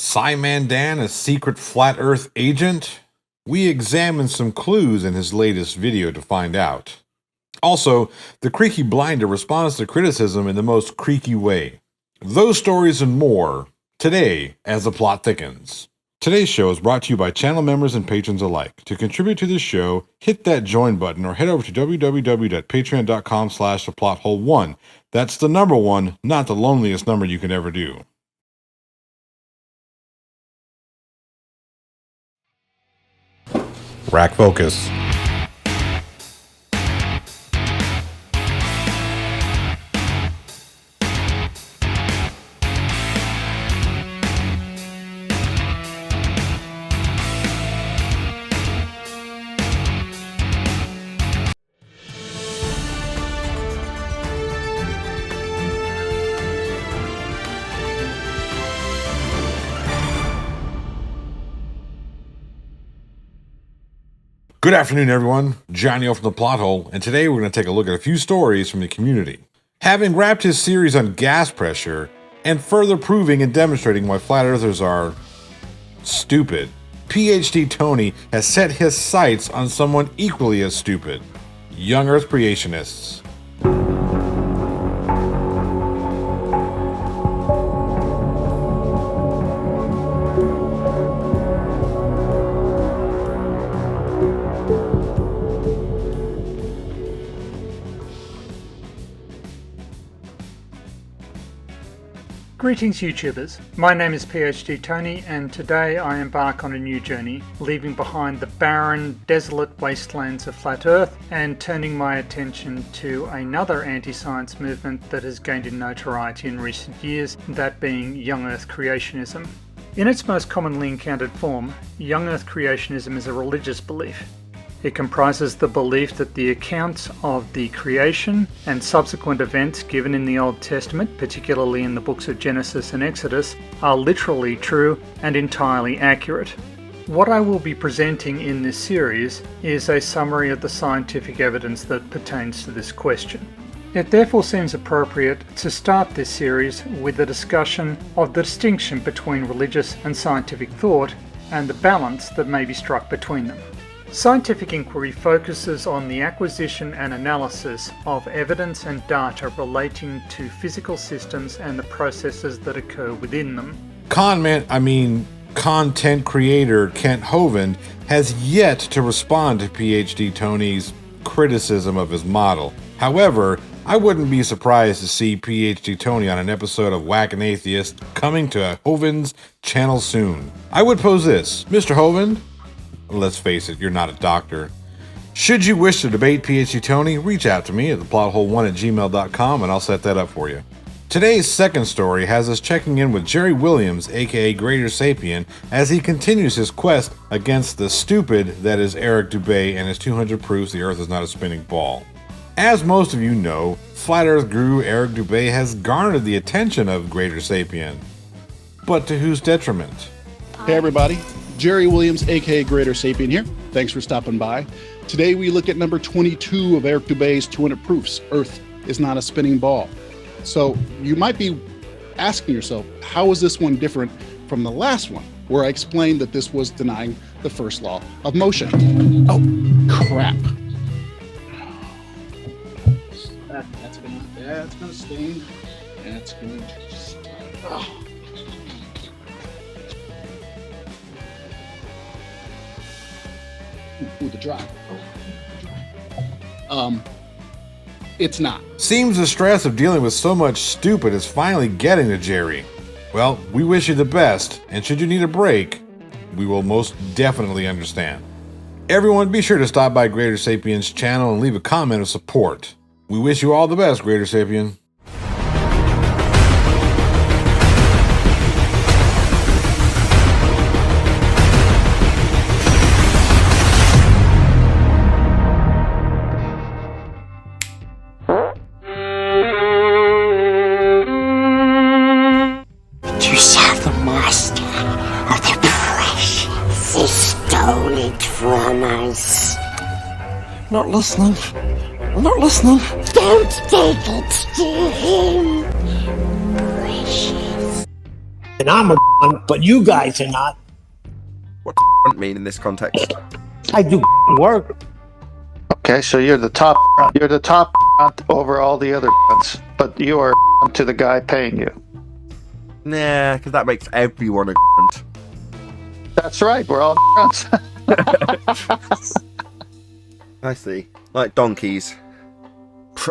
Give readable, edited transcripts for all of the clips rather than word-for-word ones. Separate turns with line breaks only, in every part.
SciManDan, a secret flat Earth agent? We examined some clues in his latest video to find out. Also, the Creaky Blinder responds to criticism in the most creaky way. Those stories and more, today as the plot thickens. Today's show is brought to you by channel members and patrons alike. To contribute to this show, hit that join button or head over to www.patreon.com/theplothole1. That's the number one, not the loneliest number you can ever do. Rack focus. Good afternoon, everyone. Johnny O from the Plot Hole, and today we're going to take a look at a few stories from the community. Having wrapped his series on gas pressure and further proving and demonstrating why flat earthers are stupid, PhD Tony has set his sights on someone equally as stupid: young Earth creationists.
Greetings YouTubers, my name is PhD Tony and today I embark on a new journey, leaving behind the barren, desolate wastelands of flat earth and turning my attention to another anti-science movement that has gained in notoriety in recent years, that being young earth creationism. In its most commonly encountered form, young earth creationism is a religious belief. It comprises the belief that the accounts of the creation and subsequent events given in the Old Testament, particularly in the books of Genesis and Exodus, are literally true and entirely accurate. What I will be presenting in this series is a summary of the scientific evidence that pertains to this question. It therefore seems appropriate to start this series with a discussion of the distinction between religious and scientific thought and the balance that may be struck between them. Scientific inquiry focuses on the acquisition and analysis of evidence and data relating to physical systems and the processes that occur within them.
Content creator Kent Hovind has yet to respond to PhD Tony's criticism of his model. However, I wouldn't be surprised to see PhD Tony on an episode of Whack and Atheist coming to Hovind's channel soon. I would pose this: Mr. Hovind, let's face it, you're not a doctor. Should you wish to debate PhD Tony, reach out to me at theplothole1@gmail.com and I'll set that up for you. Today's second story has us checking in with Jerry Williams, aka GreaterSapien, as he continues his quest against the stupid that is Eric Dubay and his 200 proofs the Earth is not a spinning ball. As most of you know, Flat Earth guru Eric Dubay has garnered the attention of GreaterSapien. But to whose detriment?
Hey everybody, Jerry Williams, aka GreaterSapien here. Thanks for stopping by. Today we look at number 22 of Eric Dubay's 200 proofs, Earth is not a spinning ball. So you might be asking yourself, how is this one different from the last one, where I explained that this was denying the first law of motion? Oh, crap. That's gonna sting. That's gonna just, Ooh, the drop. It's not.
Seems the stress of dealing with so much stupid is finally getting to Jerry. Well, we wish you the best, and should you need a break, we will most definitely understand. Everyone, be sure to stop by GreaterSapien's channel and leave a comment of support. We wish you all the best, GreaterSapien.
To serve the master of the precious, he stole it from us.
Not listening.
Don't take it to him, precious.
and I'm a but you guys are not.
What mean in this context?
I do work.
Okay, so you're the top over all the other but you are to the guy paying you.
Nah, because that makes everyone a
That's right, we're all
I see. Like donkeys.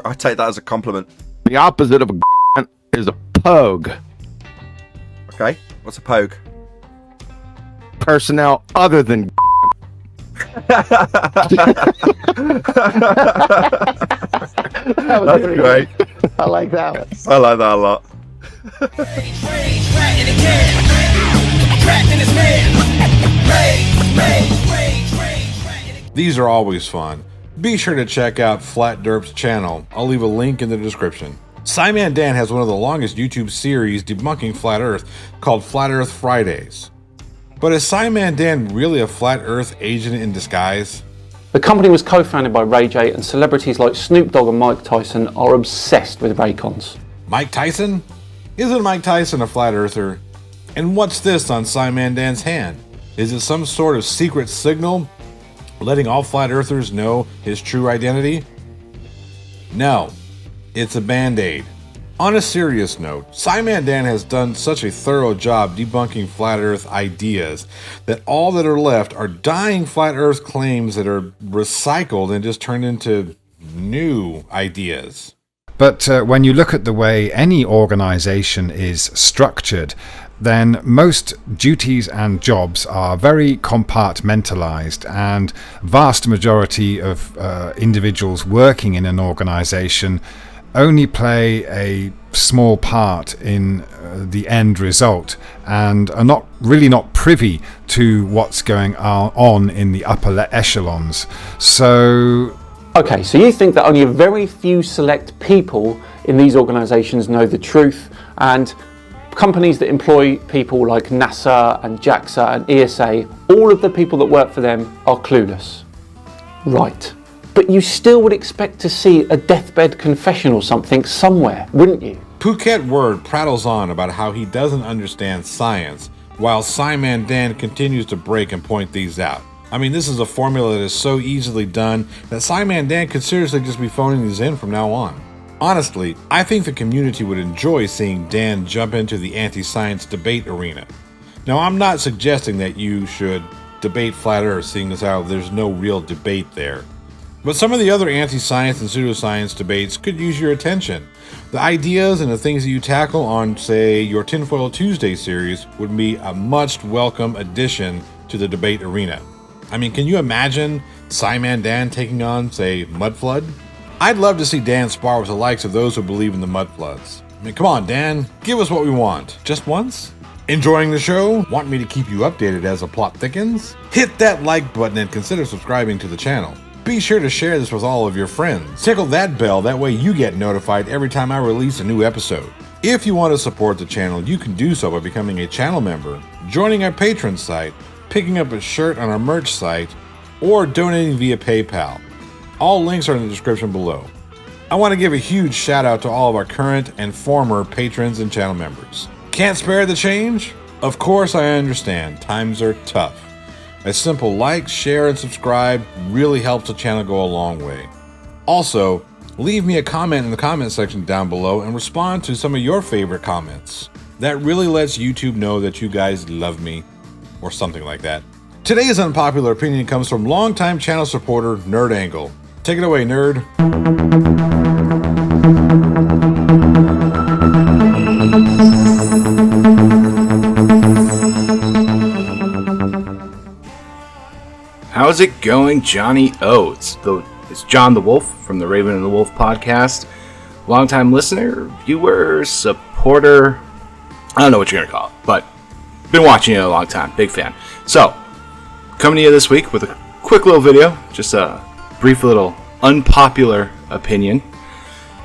I take that as a compliment.
The opposite of a is a pogue.
Okay, what's a pogue?
Personnel other than
That's
great.
I like that one.
I like that a lot.
These are always fun. Be sure to check out Flat Derp's channel. I'll leave a link in the description. SciManDan has one of the longest YouTube series debunking Flat Earth called Flat Earth Fridays. But is SciManDan really a Flat Earth agent in disguise?
The company was co-founded by Ray J, and celebrities like Snoop Dogg and Mike Tyson are obsessed with Raycons.
Mike Tyson? Isn't Mike Tyson a Flat Earther? And what's this on SciManDan's hand? Is it some sort of secret signal letting all Flat Earthers know his true identity? No, it's a Band-Aid. On a serious note, SciManDan has done such a thorough job debunking Flat Earth ideas that all that are left are dying Flat Earth claims that are recycled and just turned into new ideas.
But when you look at the way any organization is structured, then most duties and jobs are very compartmentalized, and vast majority of individuals working in an organization only play a small part in the end result and are not privy to what's going on in the upper echelons. So
Okay, so you think that only a very few select people in these organizations know the truth, and companies that employ people like NASA and JAXA and ESA, all of the people that work for them are clueless. Right. But you still would expect to see a deathbed confession or something somewhere, wouldn't you?
Phuket Word prattles on about how he doesn't understand science, while SciManDan continues to break and point these out. I mean, this is a formula that is so easily done that SciManDan could seriously just be phoning these in from now on. Honestly, I think the community would enjoy seeing Dan jump into the anti-science debate arena. Now, I'm not suggesting that you should debate Flat Earth, seeing as how there's no real debate there. But some of the other anti-science and pseudoscience debates could use your attention. The ideas and the things that you tackle on, say, your Tinfoil Tuesday series would be a much welcome addition to the debate arena. I mean, can you imagine SciManDan taking on, say, Mudflood? I'd love to see Dan spar with the likes of those who believe in the Mudfloods. I mean, come on, Dan, give us what we want. Just once? Enjoying the show? Want me to keep you updated as the plot thickens? Hit that like button and consider subscribing to the channel. Be sure to share this with all of your friends. Tickle that bell, that way you get notified every time I release a new episode. If you want to support the channel, you can do so by becoming a channel member, joining our Patreon site, picking up a shirt on our merch site, or donating via PayPal. All links are in the description below. I want to give a huge shout out to all of our current and former patrons and channel members. Can't spare the change? Of course I understand, times are tough. A simple like, share, and subscribe really helps the channel go a long way. Also, leave me a comment in the comment section down below and respond to some of your favorite comments. That really lets YouTube know that you guys love me, or something like that. Today's unpopular opinion comes from longtime channel supporter Nerd Angle. Take it away, nerd.
How's it going, Johnny O? It's John the Wolf from the Raven and the Wolf podcast. Longtime listener, viewer, supporter. I don't know what you're going to call it, but been watching it a long time. Big fan. So, coming to you this week with a quick little video. Just a brief little unpopular opinion.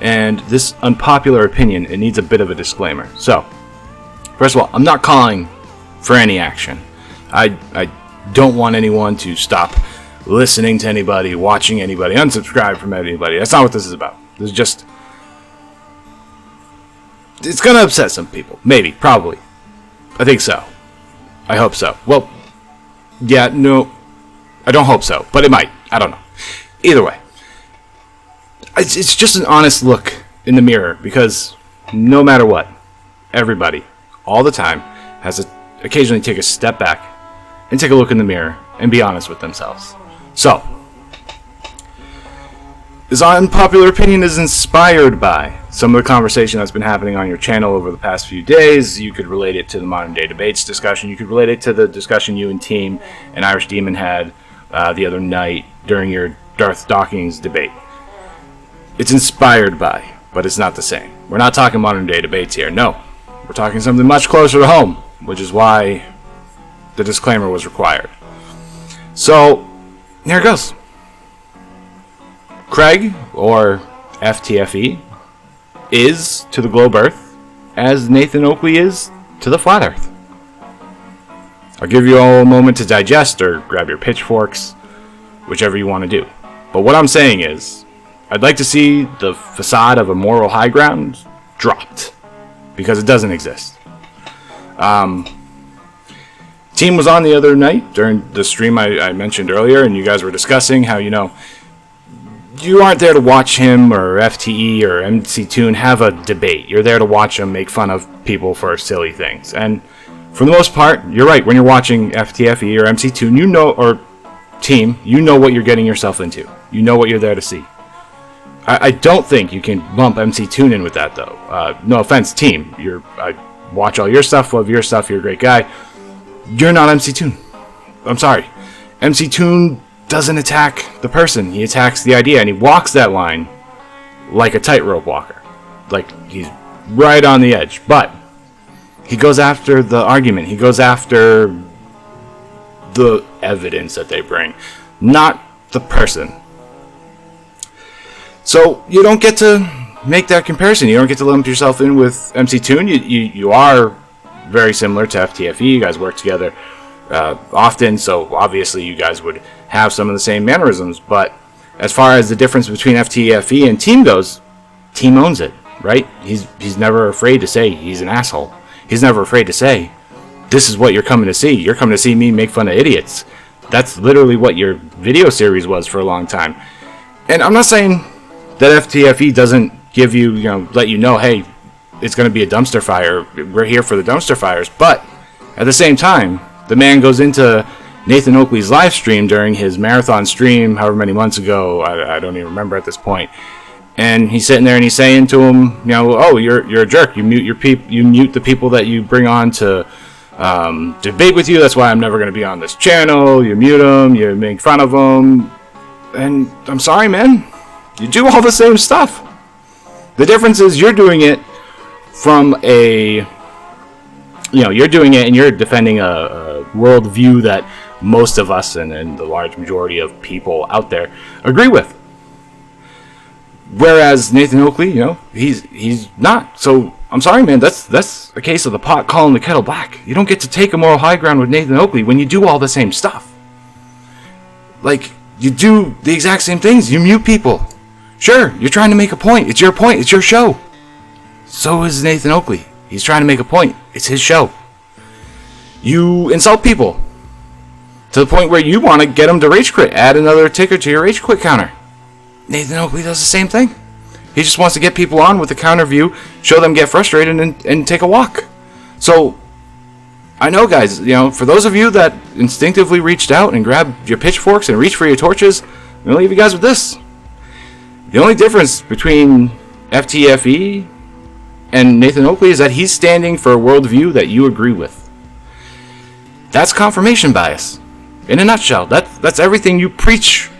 And this unpopular opinion, it needs a bit of a disclaimer. So, first of all, I'm not calling for any action. I don't want anyone to stop listening to anybody, watching anybody, unsubscribe from anybody. That's not what this is about. This is just... It's going to upset some people. Maybe. Probably. I think so. I hope so. Well, yeah, no, I don't hope so, but it might. I don't know. Either way, it's just an honest look in the mirror, because no matter what, everybody, all the time, has to occasionally take a step back and take a look in the mirror and be honest with themselves. So, this unpopular opinion is inspired by some of the conversation that's been happening on your channel over the past few days. You could relate it to the modern day debates discussion. You could relate it to the discussion you and Team and Irish Demon had the other night during your Darth Dawkins debate. It's inspired by, but it's not the same. We're not talking modern day debates here. No, we're talking something much closer to home, which is why the disclaimer was required. So, here it goes. Craig, or FTFE, is to the globe Earth as Nathan Oakley is to the flat Earth. I'll give you all a moment to digest or grab your pitchforks, whichever you want to do. But what I'm saying is, I'd like to see the facade of a moral high ground dropped, because it doesn't exist. Team was on the other night during the stream I mentioned earlier, and you guys were discussing how, you aren't there to watch him or FTE or MC Toon have a debate. You're there to watch them make fun of people for silly things. And for the most part, you're right. When you're watching FTFE or MC Toon, or Team, you know what you're getting yourself into. You know what you're there to see. I don't think you can lump MC Toon in with that, though. No offense, Team. I watch all your stuff, love your stuff, you're a great guy. You're not MC Toon. I'm sorry. MC Toon doesn't attack the person. He attacks the idea, and he walks that line like a tightrope walker. Like, he's right on the edge. But he goes after the argument. He goes after the evidence that they bring, not the person. So you don't get to make that comparison. You don't get to lump yourself in with MC Toon. You are very similar to FTFE. You guys work together often, so obviously you guys would have some of the same mannerisms. But as far as the difference between FTFE and Team goes, Team owns it, right? He's never afraid to say he's an asshole. He's never afraid to say, this is what you're coming to see. You're coming to see me make fun of idiots. That's literally what your video series was for a long time. And I'm not saying that FTFE doesn't give you, let you know, hey, it's going to be a dumpster fire. We're here for the dumpster fires. But at the same time, the man goes into Nathan Oakley's live stream during his marathon stream, however many months ago, I don't even remember at this point. And he's sitting there and he's saying to him, oh, you're a jerk. You mute the people that you bring on to debate with you. That's why I'm never going to be on this channel. You mute them. You make fun of them. And I'm sorry, man. You do all the same stuff. The difference is you're doing it from you're doing it and you're defending a worldview that most of us and the large majority of people out there agree with. Whereas Nathan Oakley, he's not. So I'm sorry, man. That's a case of the pot calling the kettle black. You don't get to take a moral high ground with Nathan Oakley when you do all the same stuff. Like, you do the exact same things. You mute people. Sure, you're trying to make a point. It's your point. It's your show. So is Nathan Oakley. He's trying to make a point. It's his show. You insult people to the point where you want to get them to rage quit. Add another ticker to your rage quit counter. Nathan Oakley does the same thing. He just wants to get people on with a counter view, show them get frustrated, and take a walk. So, I know, guys, for those of you that instinctively reached out and grabbed your pitchforks and reached for your torches, I'm going to leave you guys with this. The only difference between FTFE and Nathan Oakley is that he's standing for a worldview that you agree with. That's confirmation bias. In a nutshell, that's everything you preach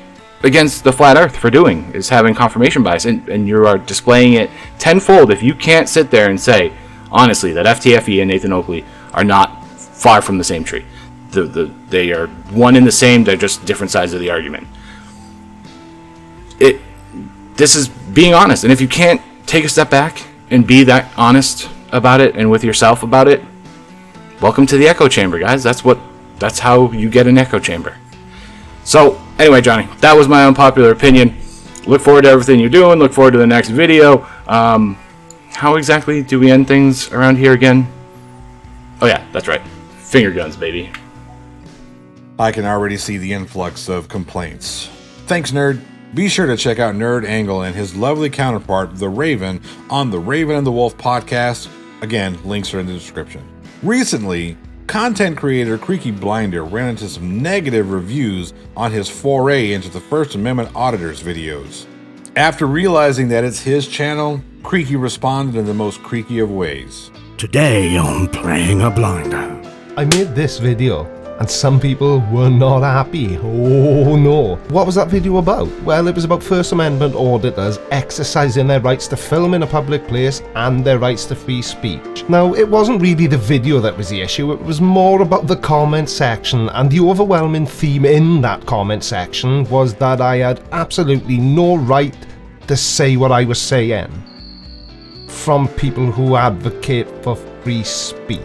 against the flat earth for doing, is having confirmation bias, and you are displaying it tenfold if you can't sit there and say, honestly, that FTFE and Nathan Oakley are not far from the same tree. They are one and the same, they're just different sides of the argument. This is being honest, and if you can't take a step back and be that honest about it and with yourself about it, welcome to the echo chamber, guys. That's how you get an echo chamber. So, anyway, Johnny, that was my unpopular opinion. Look forward to everything you're doing. Look forward to the next video. How exactly do we end things around here again? Oh yeah, that's right. Finger guns, baby.
I can already see the influx of complaints. Thanks, Nerd. Be sure to check out Nerd Angle and his lovely counterpart, The Raven, on the Raven and the Wolf podcast. Again, links are in the description. Recently, content creator Creaky Blinder ran into some negative reviews on his foray into the First Amendment Auditors videos. After realizing that it's his channel, Creaky responded in the most creaky of ways.
Today on Playing a Blinder.
I made this video and some people were not happy. Oh no. What was that video about? Well, it was about First Amendment auditors exercising their rights to film in a public place and their rights to free speech. Now, it wasn't really the video that was the issue, it was more about the comment section, and the overwhelming theme in that comment section was that I had absolutely no right to say what I was saying from people who advocate for free speech.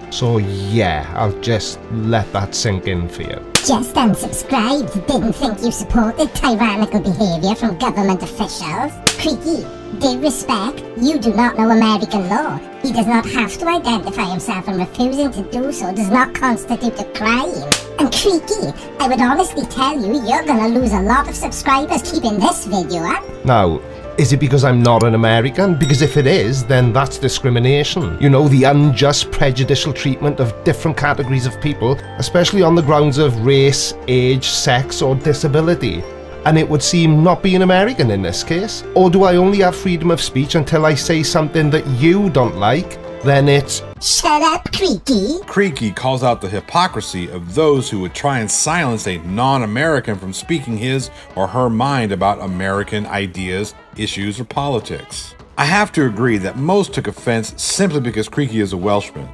So yeah, I'll just let that sink in for you.
Just unsubscribed. Didn't think you supported tyrannical behaviour from government officials. Creaky, due respect, you do not know American law. He does not have to identify himself, and refusing to do so does not constitute a crime. And Creaky, I would honestly tell you, you're gonna lose a lot of subscribers keeping this video up.
Now, is it because I'm not an American? Because if it is, then that's discrimination. You know, the unjust prejudicial treatment of different categories of people, especially on the grounds of race, age, sex, or disability. And it would seem not being American in this case. Or do I only have freedom of speech until I say something that you don't like? Then it's
shut up, Creaky.
Creaky calls out the hypocrisy of those who would try and silence a non-American from speaking his or her mind about American ideas, issues, or politics. I have to agree that most took offense simply because Creaky is a Welshman.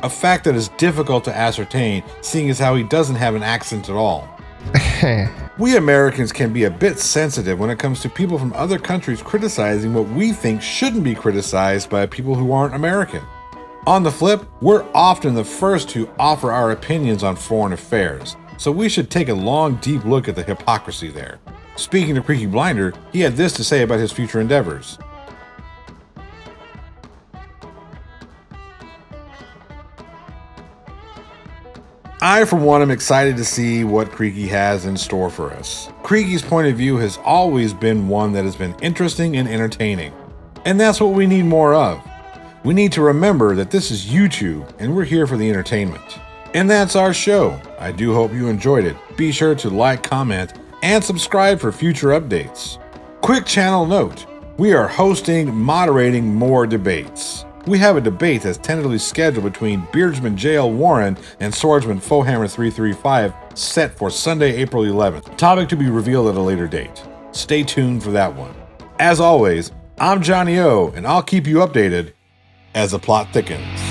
A fact that is difficult to ascertain, seeing as how he doesn't have an accent at all. We Americans can be a bit sensitive when it comes to people from other countries criticizing what we think shouldn't be criticized by people who aren't American. On the flip, we're often the first to offer our opinions on foreign affairs, so we should take a long, deep look at the hypocrisy there. Speaking to Creaky Blinder, he had this to say about his future endeavors. I, for one, am excited to see what Creaky has in store for us. Creaky's point of view has always been one that has been interesting and entertaining. And that's what we need more of. We need to remember that this is YouTube, and we're here for the entertainment. And that's our show. I do hope you enjoyed it. Be sure to like, comment, and subscribe for future updates. Quick channel note, we are moderating more debates. We have a debate that's tentatively scheduled between Beardsman J.L. Warren and Swordsman Fohammer 335 set for Sunday, April 11th. Topic to be revealed at a later date. Stay tuned for that one. As always, I'm Johnny O, and I'll keep you updated as the plot thickens.